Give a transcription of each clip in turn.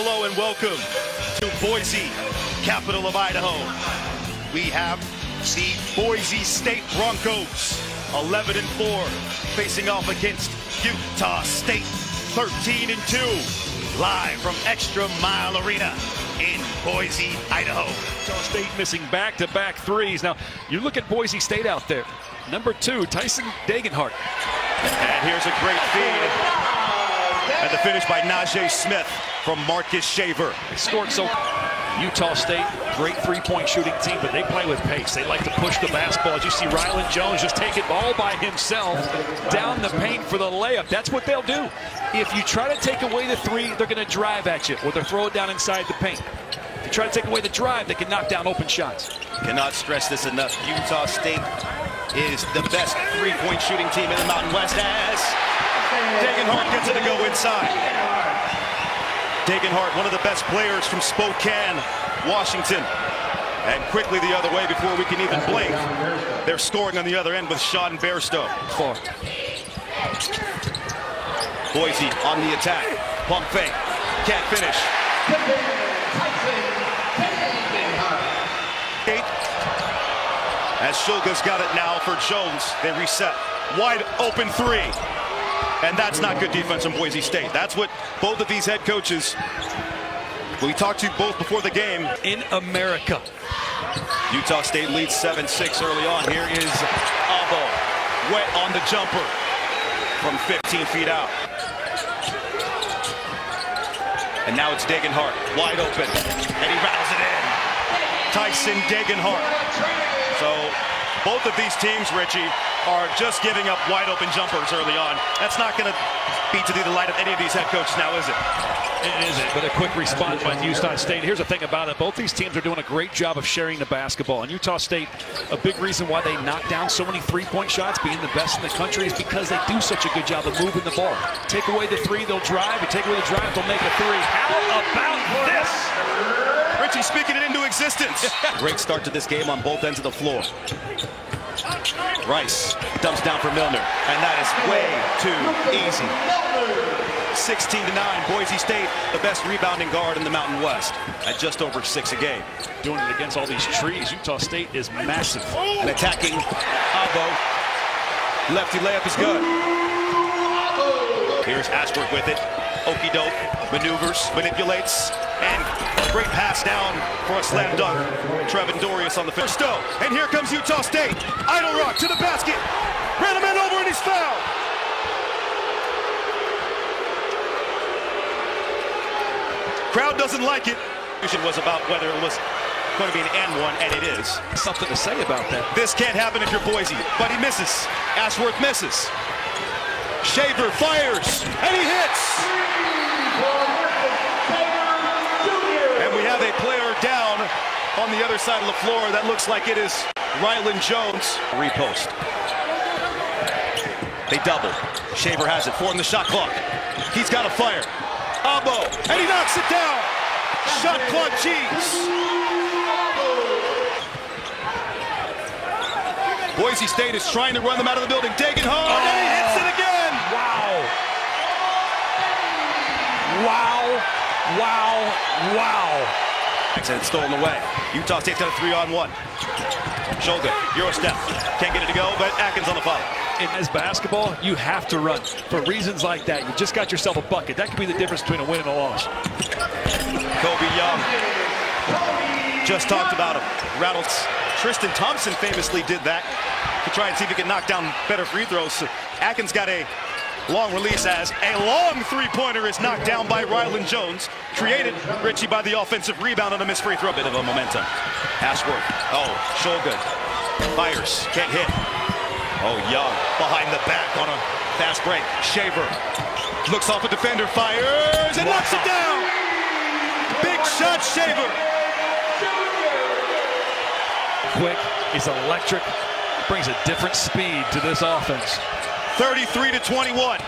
Hello and welcome to Boise, capital of Idaho. We have the Boise State Broncos, 11-4, facing off against Utah State, 13-2, live from Extra Mile Arena in Boise, Idaho. Utah State missing back-to-back threes. Now, you look at Boise State out there. Number 2, Tyson Degenhart. And here's a great feed. And the finish by Najee Smith from Marcus Shaver. They scored so. Utah State, great three-point shooting team, but they play with pace. They like to push the basketball. As you see Rylan Jones just take it all by himself down the paint for the layup. That's what they'll do. If you try to take away the three, they're going to drive at you, or they'll throw it down inside the paint. If you try to take away the drive, they can knock down open shots. Cannot stress this enough. Utah State is the best three-point shooting team in the Mountain West as Degenhart gets it to go inside. Degenhart, one of the best players from Spokane, Washington. And quickly the other way before we can even blink. They're scoring on the other end with Sean Bairstow. Boise on the attack. Pump fake. Can't finish. As Shulga's got it now for Jones. They reset. Wide open three. And that's not good defense from Boise State. That's what both of these head coaches, we talked to both before the game. In America. Utah State leads 7-6 early on. Here is Agbo, wet on the jumper from 15 feet out. And now it's Degenhart, wide open, and he rattles it in. Tyson Degenhart. So both of these teams, Richie, are just giving up wide open jumpers early on. That's not going to be to the delight of any of these head coaches now, is it? It isn't, but a quick response by Utah State. Here's the thing about it. Both these teams are doing a great job of sharing the basketball. And Utah State, a big reason why they knock down so many three-point shots, being the best in the country, is because they do such a good job of moving the ball. Take away the three, they'll drive. And take away the drive, they'll make a three. How about this? Richie speaking it into existence. Great start to this game on both ends of the floor. Rice dumps down for Milner, and that is way too easy. 16-9, Boise State, the best rebounding guard in the Mountain West, at just over 6 a game. Doing it against all these trees. Utah State is massive. And attacking Agbo. Lefty layup is good. Here's Ashworth with it. Okey-doke, maneuvers, manipulates, and a great pass down for a slam dunk. Trevin Dorius on the first stone. And here comes Utah State. Idle Rock to the basket. Ran a man over and he's fouled. Crowd doesn't like it. The was about whether it was going to be an and one, and it is. Something to say about that. This can't happen if you're Boise, but he misses. Ashworth misses. Shaver fires, and he hits. And we have a player down on the other side of the floor. That looks like it is Rylan Jones. Repost. They double. Shaver has it. 4 in the shot clock. He's got a fire. Agbo, and he knocks it down. Shot clock cheese. Boise State is trying to run them out of the building. Degenhart, and he hits it again. Wow. Wow. Wow. Wow. And it's stolen away. Utah State's got a 3-on-1. Shoulder, Euro step. Can't get it to go, but Atkins on the follow. In this basketball, you have to run. For reasons like that, you just got yourself a bucket. That could be the difference between a win and a loss. Kobe Young. Just talked about him. Rattled. Tristan Thompson famously did that to try and see if he could knock down better free throws. So Atkins got a long release as a long three-pointer is knocked down by Rylan Jones. Created, Richie, by the offensive rebound on a missed free throw. Bit of a momentum. Ashworth. Oh, Shulga. Fires. Can't hit. Oh, Young behind the back on a fast break. Shaver looks off a defender, fires, and knocks it down. Big shot, Shaver. Quick, he's electric. Brings a different speed to this offense. 33-21.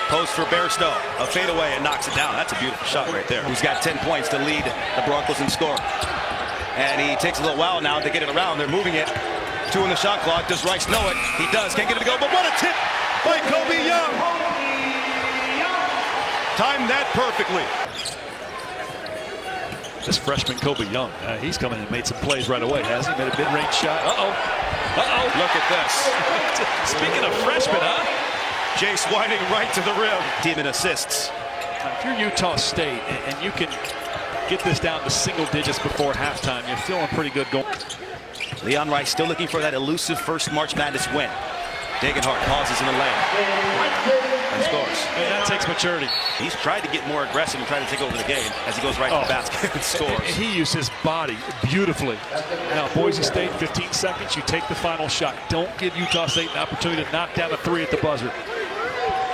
Post for Bairstow. A fadeaway and knocks it down. That's a beautiful shot right there. He's got 10 points to lead the Broncos in score. And he takes a little while now to get it around. They're moving it. 2 in the shot clock. Does Rice know it? He does. Can't get it to go. But what a tip by Kobe Young. Timed that perfectly. This freshman Kobe Young, he's come in and made some plays right away, hasn't he? Made a mid-range shot. Look at this. Speaking of freshmen, huh? Jace Whiting right to the rim. Team in assists. If you're Utah State and you can get this down to single digits before halftime, you're feeling pretty good going. Leon Rice still looking for that elusive first March Madness win. Degenhart pauses in the lane and scores. And that takes maturity. He's tried to get more aggressive and try to take over the game as he goes right to the basket and scores. He used his body beautifully. Now, Boise State, 15 seconds, you take the final shot. Don't give Utah State an opportunity to knock down a three at the buzzer.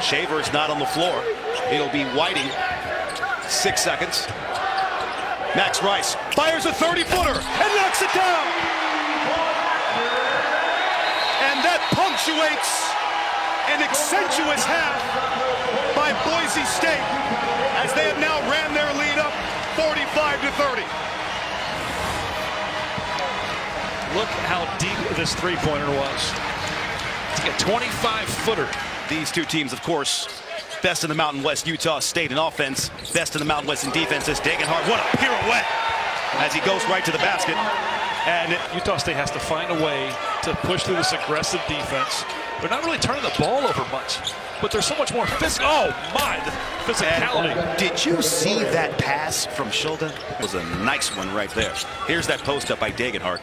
Shaver is not on the floor. It'll be Whiting. 6 seconds. Max Rice fires a 30-footer and knocks it down. And that punctuates an accentuous half by Boise State as they have now ran their lead up 45-30. Look how deep this three-pointer was. It's a 25-footer. These two teams, of course, best in the Mountain West. Utah State in offense, best in the Mountain West in defense. As Degenhart, what a pirouette as he goes right to the basket. And Utah State has to find a way to push through this aggressive defense. They're not really turning the ball over much, but they're so much more physical. Oh my, the physicality. And did you see that pass from Schulde? It was a nice one right there. Here's that post up by Degenhart.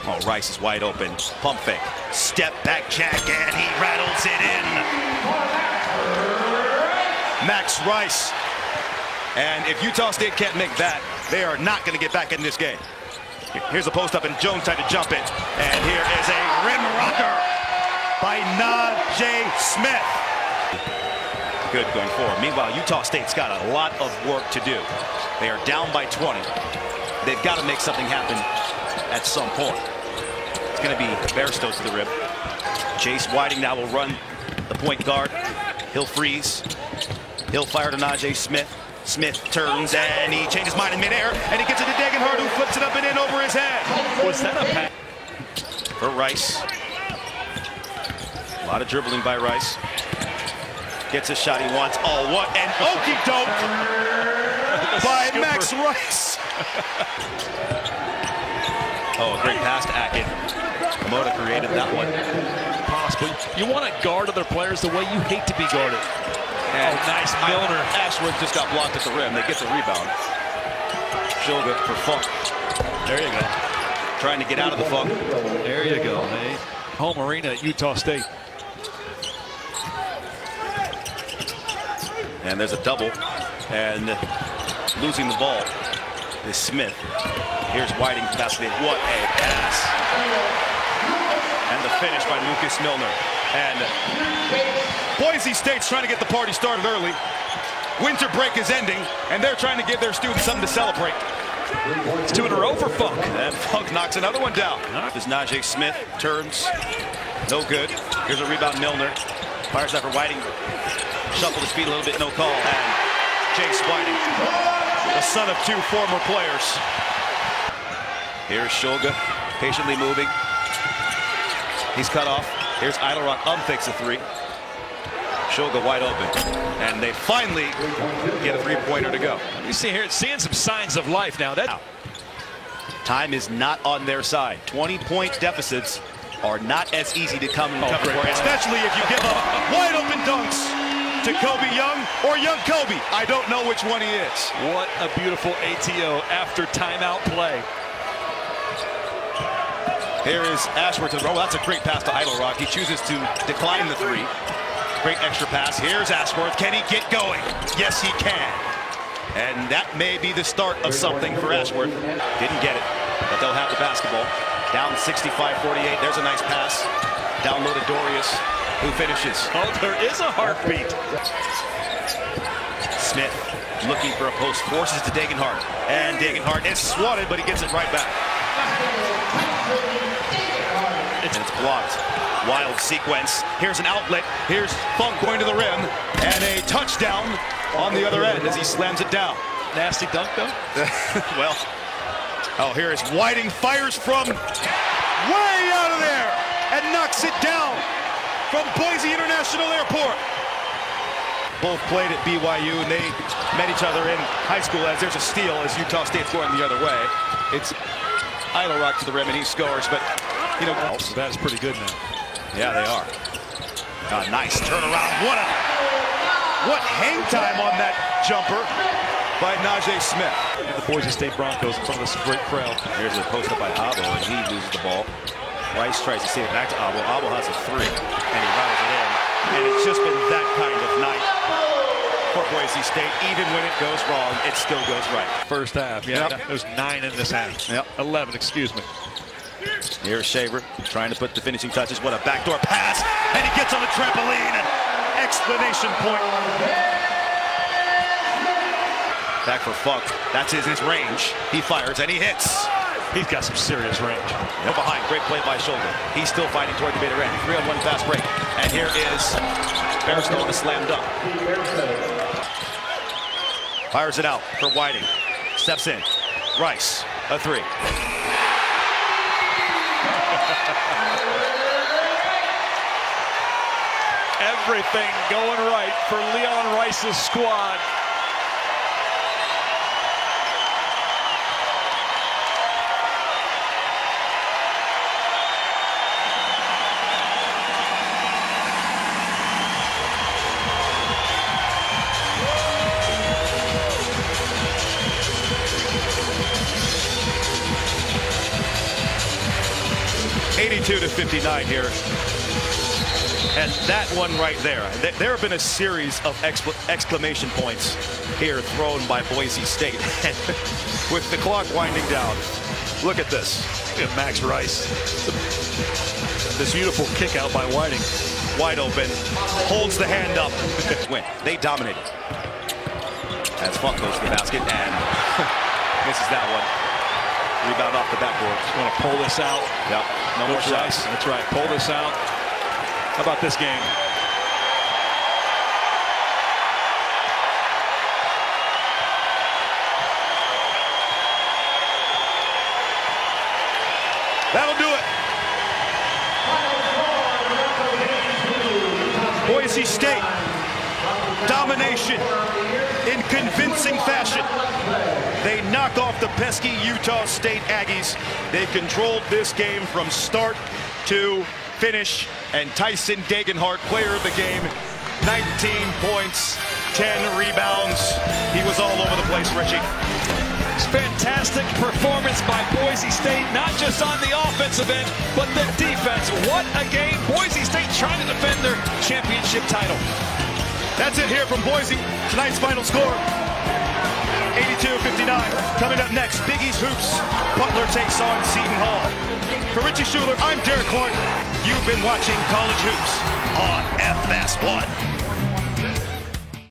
Oh, Rice is wide open. Pump fake. Step back jack, and he rattles it in. Max Rice. And if Utah State can't make that, they are not going to get back in this game. Here's a post up, and Jones tried to jump it. And here is a rim rocker by Najee Smith. Good going forward. Meanwhile, Utah State's got a lot of work to do. They are down by 20. They've got to make something happen at some point. It's going to be Bairstow to the rim. Jace Whiting now will run the point guard. He'll freeze. He'll fire to Najee Smith. Smith turns and he changes mind in midair, and he gets it to Degenhart, who flips it up and in over his head. Was that a pass? For Rice. A lot of dribbling by Rice. Gets a shot he wants. Oh, what an okey-doke by Max Rice. Oh, a great pass to Akin. Moda created that one. Possibly. You want to guard other players the way you hate to be guarded. And nice Milner. Ashworth just got blocked at the rim. They get the rebound. Schulde for Funk. There you go. Trying to get out of the funk. There you go. Hey. Home arena at Utah State. And there's a double. And losing the ball is Smith. Here's Whiting basket. What a pass. And the finish by Lucas Milner. And Boise State's trying to get the party started early. Winter break is ending, and they're trying to give their students something to celebrate. It's 2 in a row for Funk. And Funk knocks another one down. As Najee Smith turns. No good. Here's a rebound, Milner. Fires that for Whiting. Shuffle his feet a little bit, no call. And Jace Whiting, the son of 2 former players. Here's Schulde, patiently moving. He's cut off. Here's Eidelrock, unfakes a 3. Schulde wide open. And they finally get a 3-pointer to go. You see here, it's seeing some signs of life now. Time is not on their side. 20-point deficits are not as easy to come for, especially if you give up wide open dunks to Kobe Young or Young Kobe. I don't know which one he is. What a beautiful ATO after timeout play. Here is Ashworth. Oh, that's a great pass to Eidelrock. He chooses to decline the 3. Great extra pass. Here's Ashworth. Can he get going? Yes, he can. And that may be the start of something for Ashworth. Didn't get it, but they'll have the basketball. Down 65-48. There's a nice pass. Down low to Dorius, who finishes. Oh, there is a heartbeat. Smith looking for a post. Forces to Degenhart. And Degenhart is swatted, but he gets it right back. And it's blocked. Wild sequence. Here's an outlet. Here's Funk going to the rim. And a touchdown on the other end as he slams it down. Nasty dunk, though. Well, oh, here is Whiting. Fires from way out of there and knocks it down from Boise International Airport. both played at BYU, and they met each other in high school. As there's a steal as Utah State's going the other way. It's idle rock to the rim, and he scores. But you know, that's pretty good now. Yeah, they are. Nice turnaround. What hang time on that jumper by Najee Smith. And the Boise State Broncos in front of this great crowd. Here's a post up by Agbo, and he loses the ball. Rice tries to save it back to Agbo. Agbo has a three, and he rattles it in. And it's just been that kind of night for Boise State. Even when it goes wrong, it still goes right. First half, yeah. Yep. There's 9 in this half. Yep. 11, excuse me. Here's Shaver trying to put the finishing touches. What a backdoor pass, and he gets on the trampoline. And exclamation point. Back for Funk. That's his range. He fires and he hits. He's got some serious range. No behind. Great play by Shoulder. He's still fighting toward the bitter end. 3-on-1 fast break. And here is Barstow on the slam dunk. Fires it out for Whiting. Steps in. Rice. A three. Everything going right for Leon Rice's squad. (82-59) here. And that one right there. There have been a series of exclamation points here thrown by Boise State. With the clock winding down, look at this. Look at Max Rice. This beautiful kick out by Whiting. Wide open, holds the hand up. Win. They dominated. As Funk goes to the basket and misses that one. Rebound off the backboard. Just want to pull this out. Yep. No more shots. That's right. Pull this out. How about this game? That'll do it. Boise State. Domination in convincing fashion. They knock off the pesky Utah State Aggies. They've controlled this game from start to finish. And Tyson Degenhart, player of the game, 19 points, 10 rebounds. He was all over the place, Richie. Fantastic performance by Boise State, not just on the offensive end, but the defense. What a game. Boise State trying to defend their championship title. That's it here from Boise. Tonight's final score, 82-59. Coming up next, Big East Hoops. Butler takes on Seton Hall. For Richie Schuler, I'm Derek Clark. You've been watching College Hoops on FS1.